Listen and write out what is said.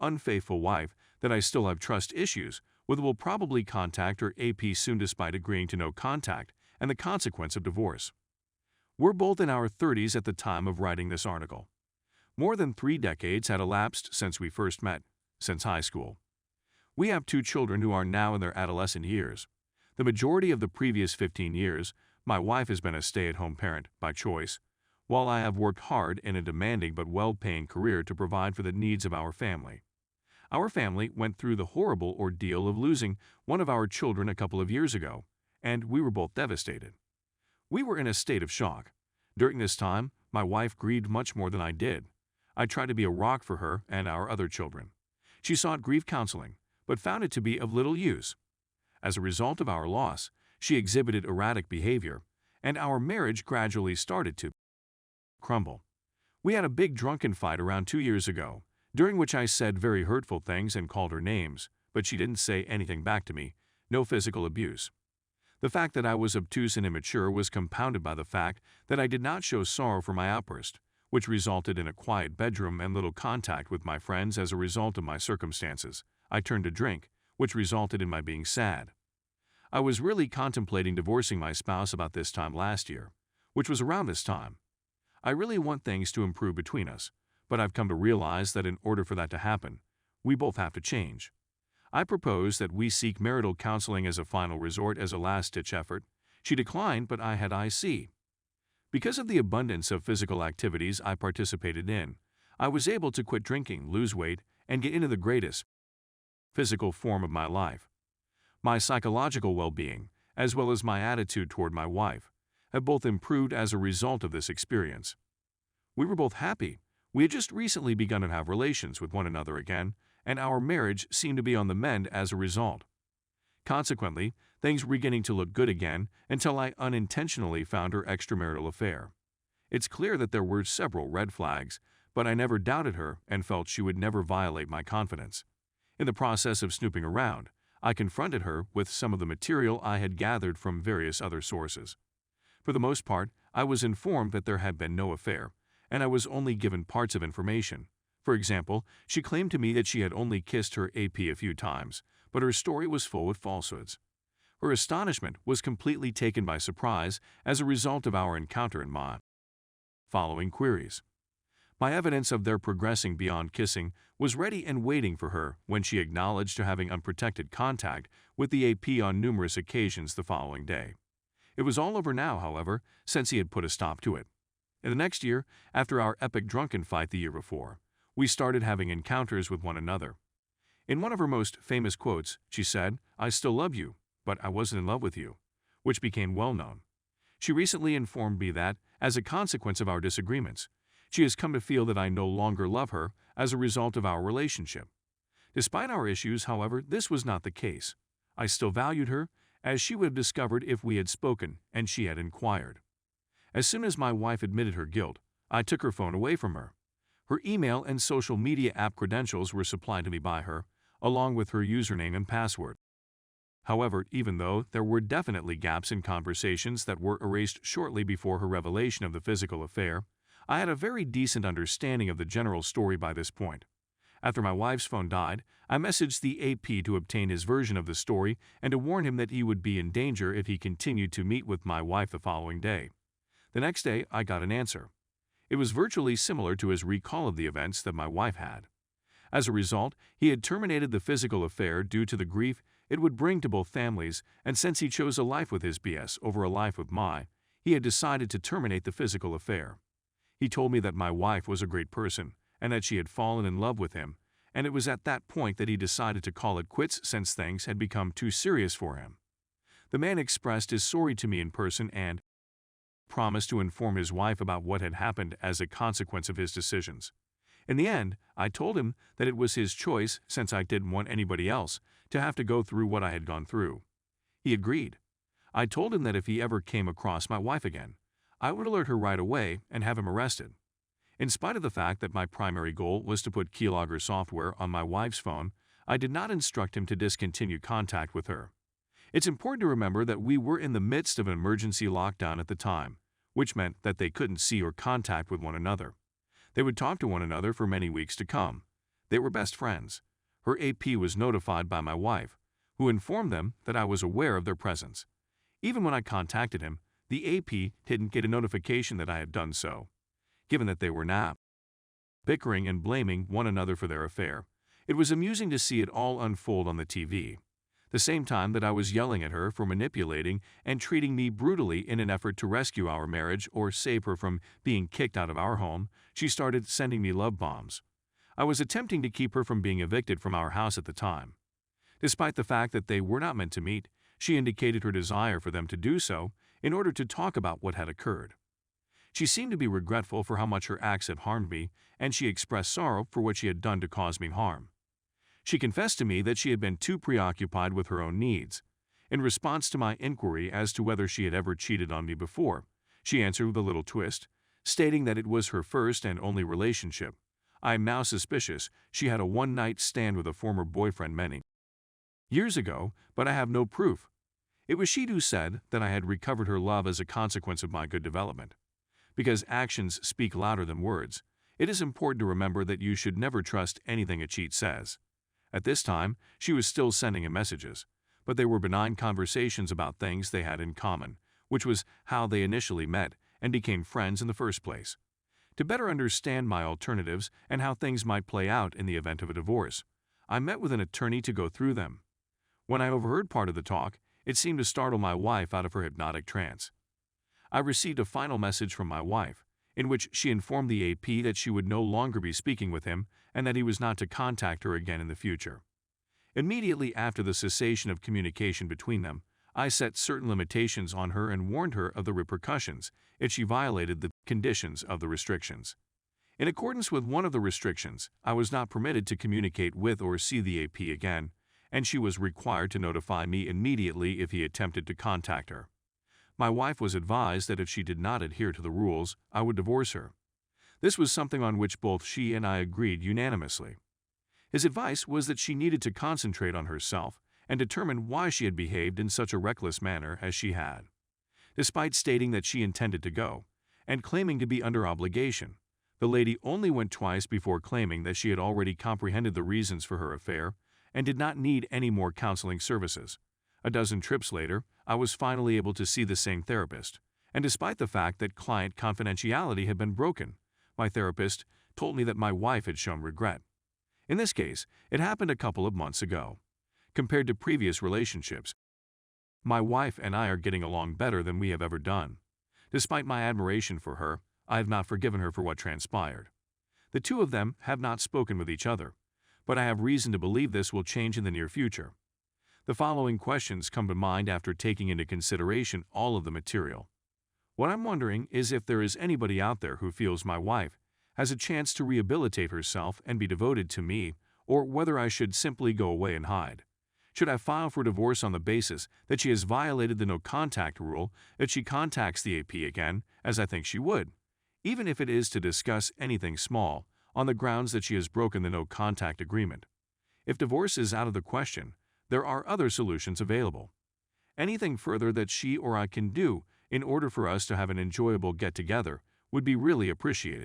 unfaithful wife that I still have trust issues with will probably contact her AP soon despite agreeing to no contact and the consequence of divorce. We're both in our 30s at the time of writing this article. More than 3 decades had elapsed since we first met, since high school. We have 2 children who are now in their adolescent years. The majority of the previous 15 years, my wife has been a stay-at-home parent by choice, while I have worked hard in a demanding but well-paying career to provide for the needs of our family. Our family went through the horrible ordeal of losing one of our children a couple of years ago, and we were both devastated. We were in a state of shock. During this time, my wife grieved much more than I did. I tried to be a rock for her and our other children. She sought grief counseling, but found it to be of little use. As a result of our loss, she exhibited erratic behavior, and our marriage gradually started to crumble. We had a big drunken fight around 2 years ago, during which I said very hurtful things and called her names, but she didn't say anything back to me, no physical abuse. The fact that I was obtuse and immature was compounded by the fact that I did not show sorrow for my outburst, which resulted in a quiet bedroom and little contact with my friends as a result of my circumstances. I turned to drink, which resulted in my being sad. I was really contemplating divorcing my spouse about this time last year, which was around this time. I really want things to improve between us, but I've come to realize that in order for that to happen, we both have to change. I proposed that we seek marital counseling as a final resort as a last-ditch effort. She declined, but I had IC. Because of the abundance of physical activities I participated in, I was able to quit drinking, lose weight, and get into the greatest physical form of my life. My psychological well-being, as well as my attitude toward my wife, have both improved as a result of this experience. We were both happy. We had just recently begun to have relations with one another again, and our marriage seemed to be on the mend as a result. Consequently, things were beginning to look good again until I unintentionally found her extramarital affair. It's clear that there were several red flags, but I never doubted her and felt she would never violate my confidence. In the process of snooping around, I confronted her with some of the material I had gathered from various other sources. For the most part, I was informed that there had been no affair, and I was only given parts of information. For example, she claimed to me that she had only kissed her AP a few times, but her story was full of falsehoods. Her astonishment was completely taken by surprise as a result of our encounter and my following queries. My evidence of their progressing beyond kissing was ready and waiting for her when she acknowledged to having unprotected contact with the AP on numerous occasions the following day. It was all over now, however, since he had put a stop to it. In the next year, after our epic drunken fight the year before, we started having encounters with one another. In one of her most famous quotes, she said, "I still love you, but I wasn't in love with you," which became well known. She recently informed me that, as a consequence of our disagreements, she has come to feel that I no longer love her as a result of our relationship. Despite our issues, however, this was not the case. I still valued her, as she would have discovered if we had spoken and she had inquired. As soon as my wife admitted her guilt, I took her phone away from her. Her email and social media app credentials were supplied to me by her, along with her username and password. However, even though there were definitely gaps in conversations that were erased shortly before her revelation of the physical affair, I had a very decent understanding of the general story by this point. After my wife's phone died, I messaged the AP to obtain his version of the story and to warn him that he would be in danger if he continued to meet with my wife the following day. The next day, I got an answer. It was virtually similar to his recall of the events that my wife had. As a result, he had terminated the physical affair due to the grief it would bring to both families, and since he chose a life with his BS over a life with my, he had decided to terminate the physical affair. He told me that my wife was a great person, and that she had fallen in love with him, and it was at that point that he decided to call it quits since things had become too serious for him. The man expressed his sorry to me in person and promised to inform his wife about what had happened as a consequence of his decisions. In the end, I told him that it was his choice since I didn't want anybody else to have to go through what I had gone through. He agreed. I told him that if he ever came across my wife again, I would alert her right away and have him arrested. In spite of the fact that my primary goal was to put keylogger software on my wife's phone, I did not instruct him to discontinue contact with her. It's important to remember that we were in the midst of an emergency lockdown at the time, which meant that they couldn't see or contact with one another. They would talk to one another for many weeks to come. They were best friends. Her AP was notified by my wife, who informed them that I was aware of their presence. Even when I contacted him, the AP didn't get a notification that I had done so. Given that they were now bickering and blaming one another for their affair, it was amusing to see it all unfold on the TV. The same time that I was yelling at her for manipulating and treating me brutally in an effort to rescue our marriage or save her from being kicked out of our home, she started sending me love bombs. I was attempting to keep her from being evicted from our house at the time. Despite the fact that they were not meant to meet, she indicated her desire for them to do so in order to talk about what had occurred. She seemed to be regretful for how much her acts had harmed me, and she expressed sorrow for what she had done to cause me harm. She confessed to me that she had been too preoccupied with her own needs. In response to my inquiry as to whether she had ever cheated on me before, she answered with a little twist, stating that it was her first and only relationship. I am now suspicious she had a one-night stand with a former boyfriend many years ago, but I have no proof. It was she who said that I had recovered her love as a consequence of my good development. Because actions speak louder than words, it is important to remember that you should never trust anything a cheat says. At this time, she was still sending him messages, but they were benign conversations about things they had in common, which was how they initially met and became friends in the first place. To better understand my alternatives and how things might play out in the event of a divorce, I met with an attorney to go through them. When I overheard part of the talk, it seemed to startle my wife out of her hypnotic trance. I received a final message from my wife, in which she informed the AP that she would no longer be speaking with him and that he was not to contact her again in the future. Immediately after the cessation of communication between them, I set certain limitations on her and warned her of the repercussions if she violated the conditions of the restrictions. In accordance with one of the restrictions, I was not permitted to communicate with or see the AP again, and she was required to notify me immediately if he attempted to contact her. My wife was advised that if she did not adhere to the rules, I would divorce her. This was something on which both she and I agreed unanimously. His advice was that she needed to concentrate on herself and determine why she had behaved in such a reckless manner as she had. Despite stating that she intended to go, and claiming to be under obligation, the lady only went twice before claiming that she had already comprehended the reasons for her affair and did not need any more counseling services. A dozen trips later, I was finally able to see the same therapist, and despite the fact that client confidentiality had been broken, my therapist told me that my wife had shown regret. In this case, it happened a couple of months ago. Compared to previous relationships, my wife and I are getting along better than we have ever done. Despite my admiration for her, I have not forgiven her for what transpired. The two of them have not spoken with each other, but I have reason to believe this will change in the near future. The following questions come to mind after taking into consideration all of the material. What I'm wondering is if there is anybody out there who feels my wife has a chance to rehabilitate herself and be devoted to me, or whether I should simply go away and hide. Should I file for divorce on the basis that she has violated the no-contact rule if she contacts the AP again, as I think she would, even if it is to discuss anything small, on the grounds that she has broken the no-contact agreement? If divorce is out of the question, there are other solutions available. Anything further that she or I can do in order for us to have an enjoyable get-together would be really appreciated.